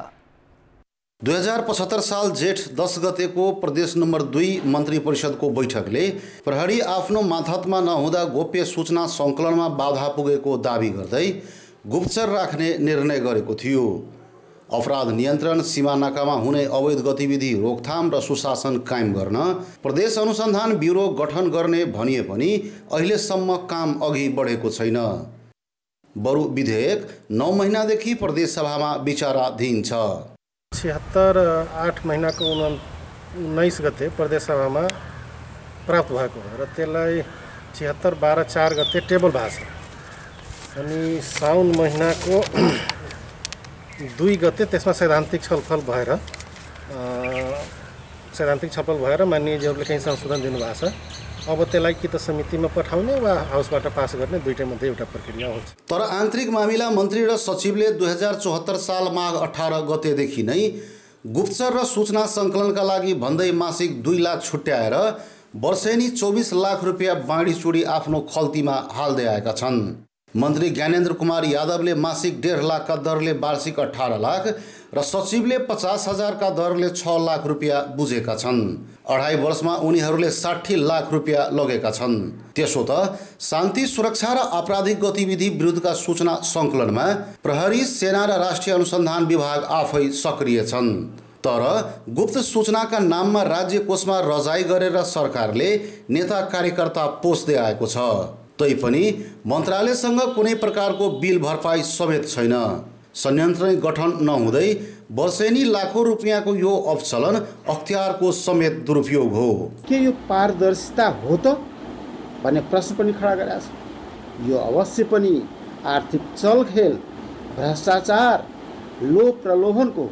2075 साल जेठ 10 गतेको प्रदेश नम्बर 2 मन्त्री परिषदको बैठकले प्रहरी आफ्नो मातहतमा नहुँदा गोप्य सूचना सङ्कलनमा बाधा पुगेको दावी गर्दै गुप्तचर राख्ने निर्णय गरेको थियो। अपराध नियन्त्रण, सीमा नाकामा हुने अवैध गतिविधि रोकथाम र सुशासन कायम गर्न प्रदेश अनुसन्धान ब्युरो गठन गर्ने भनिए पनि अहिलेसम्म काम अघि बढेको छैन। बरु विधेयक 9 महिनादेखि प्रदेश सभामा विचाराधीन छ। 76 महिनाको 19 गते प्रदेश सभामा प्राप्त भएको र त्यसलाई 76/12/4 गते टेबल भएको छ। अनि साउन महिनाको 2 गते त्यसमा सैद्धान्तिक छलफल भएर माननीयज्यूहरूले केही संशोधन दिनुभएको छ। अब त्यसलाई कि त समितिमा पठाउने वा हाउसबाट पास गर्ने, दुईटै मध्ये एउटा प्रक्रिया हुन्छ। तर आन्तरिक मामिला मन्त्री र सचिवले 2074 साल माघ 18 गतेदेखि नै गुप्तचर र सूचना सङ्कलनका लागि भन्दै मासिक 2 लाख छुट्याएर वर्षेनी 24 लाख रुपियाँ बाँडीचुडी आफ्नो खल्तीमा हाल्दै आएका छन्। मन्त्री ज्ञानेन्द्र कुमार यादवले मासिक 1.5 लाखका दरले वार्षिक 18 लाख र सचिवले 50,000 का दरले 6 लाख रुपियाँ बुझेका छन्। 2.5 वर्षमा उनीहरूले 60 लाख रुपियाँ लगेका छन्। त्यसो त शान्ति सुरक्षा र आपराधिक गतिविधि विरुद्धका सूचना सङ्कलनमा प्रहरी, सेना र राष्ट्रिय अनुसन्धान विभाग आफै सक्रिय छन्। तर गुप्त सूचनाका नाममा राज्य कोषमा रजाई गरेर सरकारले नेता कार्यकर्ता पोस्दै आएको छ। तैपनि मन्त्रालयसँग कुनै प्रकारको बिल भरपाई समेत छैन। संयन्त्र गठन नहुँदै वर्षेनी लाखौँ रुपियाँको यो अवचलन अख्तियारको समेत दुरुपयोग हो। के यो पारदर्शिता हो त भन्ने प्रश्न पनि खडा गरेको छ। यो अवश्य पनि आर्थिक चलखेल, भ्रष्टाचार, लोभ प्रलोभनको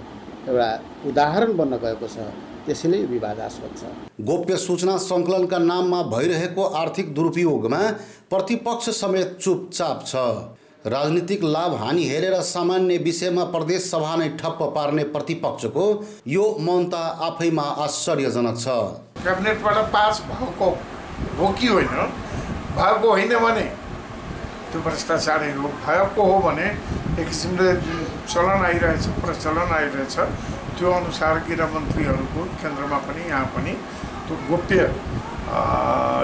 एउटा उदाहरण बन्न गएको छ। त्यसैले विवादास्पद छ। गोप्य सूचना सङ्कलनका नाममा भइरहेको आर्थिक दुरुपयोगमा प्रतिपक्ष समेत चुपचाप छ। राजनीतिक लाभ हानि हेरेर सामान्य विषयमा प्रदेश सभा नै ठप्प पार्ने प्रतिपक्षको यो मौनता आफैमा आश्चर्यजनक छ। क्याबिनेटबाट पास भएको हो कि होइन, भएको होइन भने त्यो भ्रष्टाचारै हो, भएको हो भने एक किसिमले जुन चलन आइरहेछ, प्रचलन आइरहेछ, त्यो अनुसार गृह मन्त्रीहरूको केन्द्रमा पनि यहाँ पनि त्यो गोप्य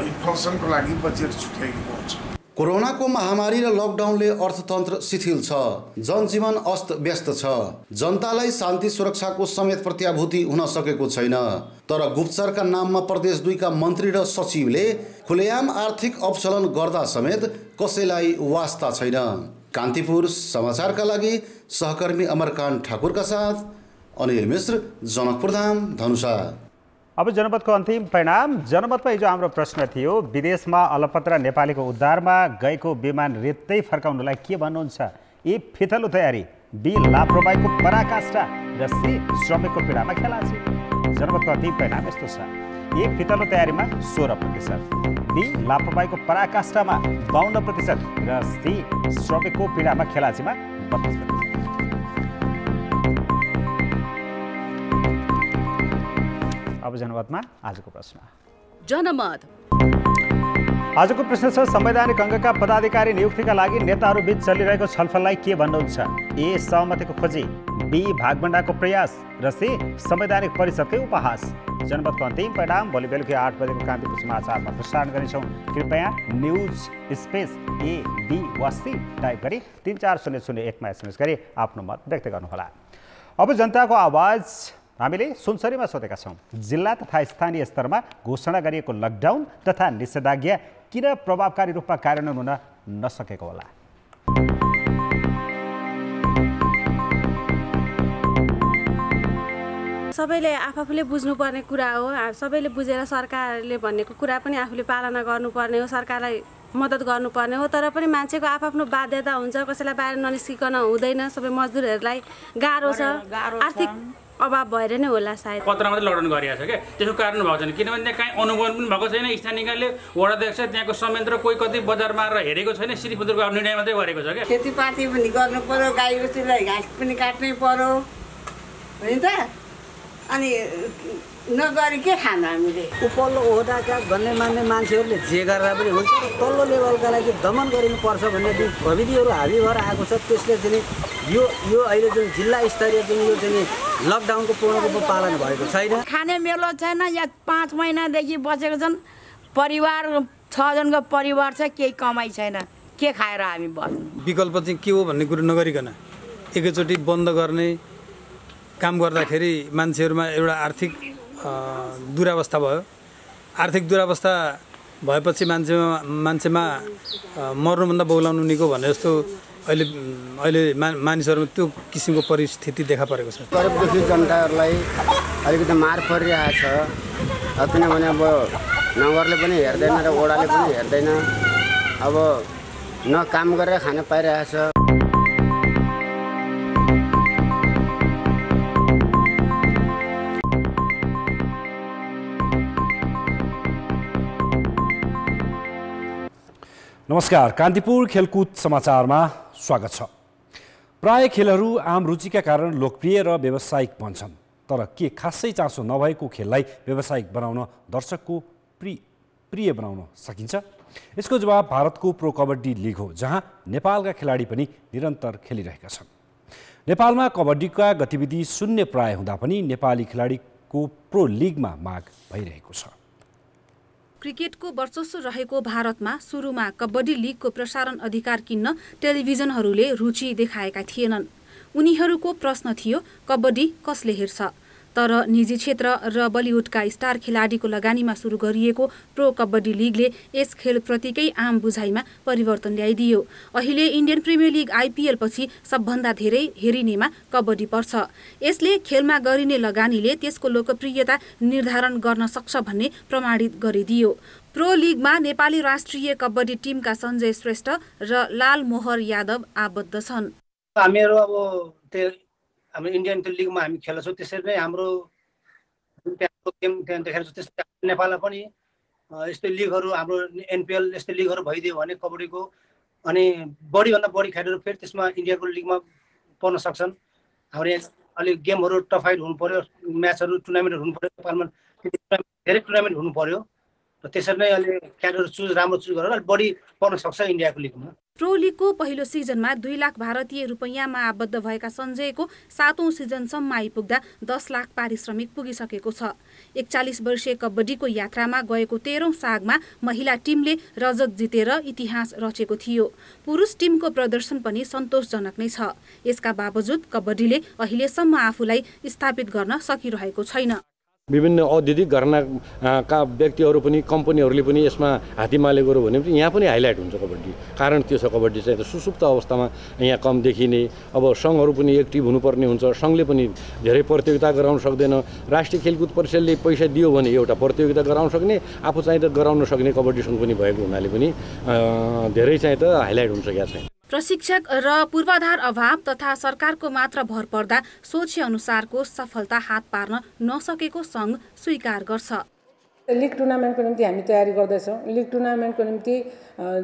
इन्फर्मेसनको लागि बजेट छुट्याइएको हुन्छ। कोरोनाको महामारी र लकडाउनले अर्थतन्त्र शिथिल छ, जनजीवन अस्त व्यस्त छ, जनतालाई शान्ति सुरक्षाको समेत प्रत्याभूति हुन सकेको छैन। तर गुप्तचरका नाममा प्रदेश 2 का मन्त्री र सचिवले खुलेआम आर्थिक अवचलन गर्दा समेत कसैलाई वास्ता छैन। कान्तिपुर समाचारका लागि सहकर्मी अमरकान्त ठाकुरका साथ अनिल मिश्र, जनकपुरधाम, धनुषा। अब जनमतको अन्तिम परिणाम। जनमतमा हिजो हाम्रो प्रश्न थियो, विदेशमा अलपत्र नेपालीको उद्धारमा गएको विमान रेत्तै फर्काउनलाई के भन्नुहुन्छ? ए फितलो तयारी, बी लापरवाहीको पराकाष्ठा र सी श्रमिकको पीडामा खेलाची। जनमतको अन्तिम परिणाम यस्तो छ, ए फितलो तयारीमा 16%, बी लापरवाहीको पराकाष्ठामा 52% र सी श्रमिकको पीडामा खेलाचीमा 32%। अब जनमतमा आजको प्रश्न। जनमत आजको प्रश्न छ, संवैधानिक अङ्गका पदाधिकारी नियुक्तिका लागि नेताहरू बीच चलिरहेको छलफललाई के भन्नुहुन्छ? ए सहमतिको खोजी, बी भागभण्डाको प्रयास र सी संवैधानिक परिषदकै उपहास। जनमतको अन्तिम परिणाम भोलि बेलुकी 8 बजेको कान्तिपुर समाचारमा प्रसारण गर्नेछौँ। कृपया न्युज स्पेस ए बी वा सी टाइप गरी 34001 मा एसएमएस गरी आफ्नो मत व्यक्त गर्नुहोला। अब जनताको आवाज हामीले सुनसरीमा सोधेका छौँ, जिल्ला तथा स्थानीय स्तरमा घोषणा गरिएको लकडाउन तथा निषेधाज्ञा किन प्रभावकारी रूपमा कार्यान्वयन हुन नसकेको होला? सबैले आफूले बुझ्नुपर्ने कुरा हो, सबैले बुझेर सरकारले भनेको कुरा पनि आफूले पालना गर्नुपर्ने हो, सरकारलाई मद्दत गर्नुपर्ने हो। तर पनि मान्छेको आफ्नो बाध्यता हुन्छ, कसैलाई बाहिर ननिस्किकन हुँदैन, सबै मजदुरहरूलाई गाह्रो छ, आर्थिक अभाव भएर नै होला सायद। पत्र मात्रै लकडाउन गरिरहेको छ क्या, त्यसको कारण भएको छैन, किनभने त्यहाँ कहीँ अनुगमन पनि भएको छैन। स्थानीय निकायले वडाध्यक्ष त्यहाँको संयन्त्र कोही कति बजार मारेर हेरेको छैन, श्रीपुत्रको निर्णय मात्रै गरेको छ क्या। खेतीपाती पनि गर्नु पर्यो, गाई बस्तुलाई घाँस पनि काट्नै पर्यो होइन त, अनि नगरी के खानु हामीले? उपल्लो ओहदाका भन्ने मान्ने मान्छेहरूले जे गरेर पनि हुन्छ, तल्लो लेभलका लागि दमन गरिनुपर्छ भन्ने जुन प्रविधिहरू हाबी भएर आएको छ, त्यसले चाहिँ यो अहिले जुन जिल्ला स्तरीय जुन यो चाहिँ लकडाउनको पूर्ण रूपमा पालन भएको छैन। खाने मेलो छैन, यहाँ 5 महिनादेखि बसेको छन् परिवार, 6 जनको परिवार छ, केही कमाइ छैन, के खाएर हामी बस्नु? विकल्प चाहिँ के हो भन्ने कुरो नगरिकन एकैचोटि बन्द गर्ने काम गर्दाखेरि मान्छेहरूमा एउटा आर्थिक दुरावस्था भयो। आर्थिक दुरावस्था भएपछि मान्छेमा मर्नुभन्दा बौलाउनु निको भने जस्तो अहिले मानिसहरूमा त्यो किसिमको परिस्थिति देखा परेको छ। गरिब दुखी जनताहरूलाई अलिकति मार परिरहेको छ, किनभने अब नगरले पनि हेर्दैन र ओडाले पनि हेर्दैन, अब न काम गरेर खान पाइरहेको छ। नमस्कार, कान्तिपुर खेलकुद समाचारमा स्वागत छ। प्राय खेलहरू आम रुचिका कारण लोकप्रिय र व्यावसायिक बन्छन्, तर के खासै चासो नभएको खेललाई व्यावसायिक बनाउन, दर्शकको प्रिय बनाउन सकिन्छ? यसको जवाब भारतको प्रो कबड्डी लिग हो, जहाँ नेपालका खेलाडी पनि निरन्तर खेलिरहेका छन्। नेपालमा कबड्डीका गतिविधि शून्य प्राय हुँदा पनि नेपाली खेलाडीको प्रो लिगमा माग भइरहेको छ। क्रिकेटको वर्चस्व रहेको भारतमा सुरुमा कबड्डी लिगको प्रसारण अधिकार किन्न टेलिभिजनहरूले रुचि देखाएका थिएनन्। उनीहरूको प्रश्न थियो, कबड्डी कसले हेर्छ? तर निजी क्षेत्र र बलिउडका स्टार खेलाडीको लगानीमा सुरु गरिएको प्रो कबड्डी लिगले यस खेलप्रतिकै आम बुझाइमा परिवर्तन ल्याइदियो। अहिले इन्डियन प्रिमियर लिग आइपिएल पछि सबभन्दा धेरै हेरिनेमा कबड्डी पर्छ। यसले खेलमा गरिने लगानीले त्यसको लोकप्रियता निर्धारण गर्न सक्छ भन्ने प्रमाणित गरिदियो। प्रो लिगमा नेपाली राष्ट्रिय कबड्डी टिमका सञ्जय श्रेष्ठ र लाल मोहर यादव आबद्ध छन्। हामीहरू अब हाम्रो इन्डियन लिगमा हामी खेल्छौँ, त्यसरी नै हाम्रो गेम त्यहाँ देखेर त्यस्तै नेपालमा पनि यस्तै लिगहरू हाम्रो एनपिएल यस्तै लिगहरू भइदियो भने कबड्डीको अनि बढीभन्दा बढी खेलाडीहरू फेरि त्यसमा इन्डियाको लिगमा पर्न सक्छन्। हाम्रो यहाँ अलिक गेमहरू टफाइट हुनु पर्यो, म्याचहरू टुर्नामेन्टहरू हुनु पर्यो, नेपालमा धेरै टुर्नामेन्ट हुनु पर्यो र त्यसरी नै अहिले खेलाडीहरू राम्रो चुज गरेर अलिक बढी पर्न सक्छ इन्डियाको लिगमा। प्रो लिगको पहिलो सिजनमा 2 लाख भारतीय रुपैयाँमा आबद्ध भएका सञ्जयको 7औं सिजनसम्म आइपुग्दा 10 लाख पारिश्रमिक पुगिसकेको छ। 41 वर्षीय कबड्डीको यात्रामा गएको 13औं सागमा महिला टिमले रजत जितेर इतिहास रचेको थियो। पुरुष टिमको प्रदर्शन पनि सन्तोषजनक नै छ। यसका बावजुद कबड्डीले अहिलेसम्म आफूलाई स्थापित गर्न सकिरहेको छैन। विभिन्न औद्योगिक घरानाका व्यक्तिहरू पनि कम्पनीहरूले पनि यसमा हातीमाले गऱ्यो भने पनि यहाँ पनि हाइलाइट हुन्छ कबड्डी। कारण त्यो छ कबड्डी चाहिँ सुसुप्त अवस्थामा यहाँ कम देखिने। अब सङ्घहरू पनि एक्टिभ हुनुपर्ने हुन्छ। सङ्घले पनि धेरै प्रतियोगिता गराउन सक्दैन। राष्ट्रिय खेलकुद परिषदले पैसा दियो भने एउटा प्रतियोगिता गराउन सक्ने, आफू चाहिँ त गराउन सक्ने कबड्डी सङ्घ पनि भएको हुनाले पनि धेरै चाहिँ त हाइलाइट हुन सकेका छैन। प्रशिक्षक र पूर्वाधार अभाव तथा सरकारको मात्र भर पर्दा सोचे अनुसारको सफलता हात पार्न नसकेको सङ्घ स्वीकार गर्छ। लिग टुर्नामेन्टको निम्ति हामी तयारी गर्दैछौँ। लिग टुर्नामेन्टको निम्ति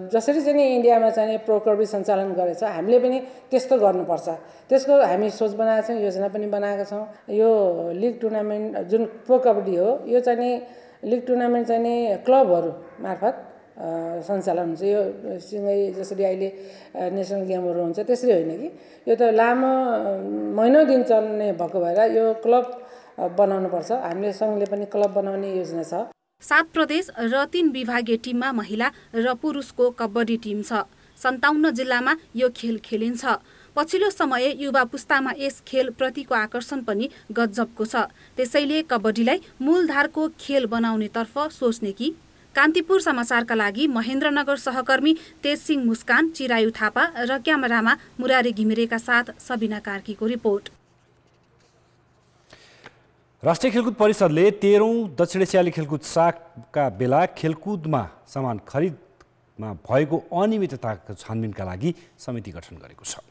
जसरी चाहिँ इन्डियामा चाहिँ प्रो कबड्डी सञ्चालन गरेछ हामीले पनि त्यस्तो गर्नुपर्छ। त्यसको हामी सोच बनाएका छौँ, योजना पनि बनाएका छौँ। यो लिग टुर्नामेन्ट जुन प्रो कबड्डी हो यो चाहिँ लिग टुर्नामेन्ट चाहिँ क्लबहरू मार्फत सञ्चालन हुन्छ। यो सँगै जसरी अहिले नेसनल गेमहरू हुन्छ त्यसरी होइन कि यो त लामो महिनौ दिन चल्ने भएको भएर यो क्लब बनाउनुपर्छ। हामीले सङ्घले पनि क्लब बनाउने योजना छ। 7 प्रदेश र 3 विभागीय टिममा महिला र पुरुषको कबड्डी टिम छ। 57 जिल्लामा यो खेल खेलिन्छ। पछिल्लो समय युवा पुस्तामा यस खेल प्रतिको आकर्षण पनि गजबको छ। त्यसैले कबड्डीलाई मूलधारको खेल बनाउनेतर्फ सोच्ने कि। कान्तिपुर समाचारका लागि महेन्द्रनगर सहकर्मी तेजसिंह मुस्कान, चिरायु थापा र क्यामेरामा मुरारी घिमिरेका साथ सबिना कार्कीको रिपोर्ट। राष्ट्रिय खेलकुद परिषदले 13औं दक्षिण एसियाली खेलकुद सागका बेला खेलकुदमा सामान खरिदमा भएको अनियमितताको छानबिनका लागि समिति गठन गरेको छ।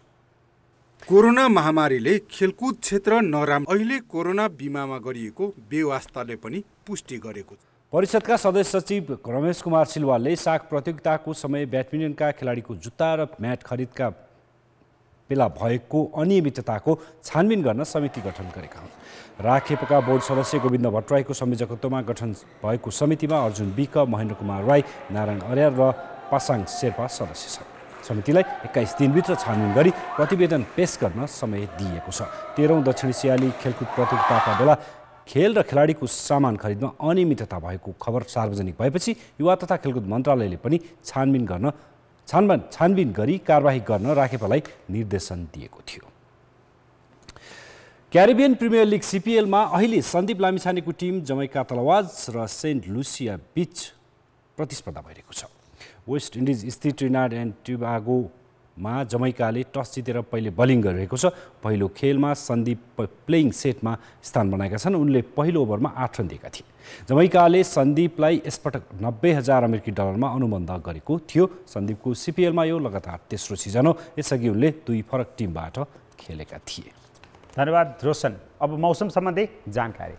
कोरोना महामारीले खेलकुद क्षेत्र नराम्रो, अहिले कोरोना बिमामा गरिएको बेवास्ताले पनि पुष्टि गरेको छ। परिषदका सदस्य सचिव रमेश कुमार सिलवालले साग प्रतियोगिताको समय ब्याडमिन्टनका खेलाडीको जुत्ता र म्याट खरिदका बेला भएको अनियमितताको छानबिन गर्न समिति गठन गरेका हुन्। राखेपका बोर्ड सदस्य गोविन्द भट्टराईको संयोजकत्वमा गठन भएको समितिमा अर्जुन विक, महेन्द्र कुमार राई, नारायण अर्याल र पासाङ शेर्पा सदस्य छन्। समितिलाई 21 दिनभित्र छानबिन गरी प्रतिवेदन पेश गर्न समय दिइएको छ। 13औं दक्षिण एसियाली खेलकुद प्रतियोगिताका बेला खेल र खेलाडीको सामान खरिदमा अनियमितता भएको खबर सार्वजनिक भएपछि युवा तथा खेलकुद मन्त्रालयले पनि छानबिन गरी कारबाही गर्न राखेपालाई निर्देशन दिएको थियो। क्यारिबियन प्रिमियर लिग सिपिएलमा अहिले सन्दीप लामिछानेको टिम जमैका तलवाज र सेन्ट लुसिया बीच प्रतिस्पर्धा भइरहेको छ। वेस्ट इन्डिज स्थित ट्रिनिडाड एन्ड टोबागोमा जमैकाले टस जितेर पहिले बलिङ गरिरहेको छ। पहिलो खेलमा सन्दीप प्लेइङ सेटमा स्थान बनाएका छन्। उनले पहिलो ओभरमा 8 रन दिएका थिए। जमैकाले सन्दीपलाई यसपटक 90,000 अमेरिकी डलरमा अनुबन्ध गरेको थियो। सन्दीपको सिपिएलमा यो लगातार तेस्रो सिजन हो। यसअघि उनले 2 फरक टिमबाट खेलेका थिए। धन्यवाद रोशन। अब मौसम सम्बन्धी जानकारी।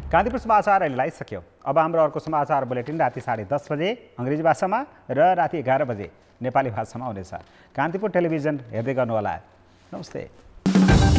कान्तिपुर समाचार अहिलेलाई सक्यो। अब हाम्रो अर्को समाचार बुलेटिन राति 10:30 बजे अङ्ग्रेजी भाषामा र राति 11 बजे नेपाली भाषामा हुनेछ। कान्तिपुर टेलिभिजन हेर्दै गर्नुहोला। नमस्ते।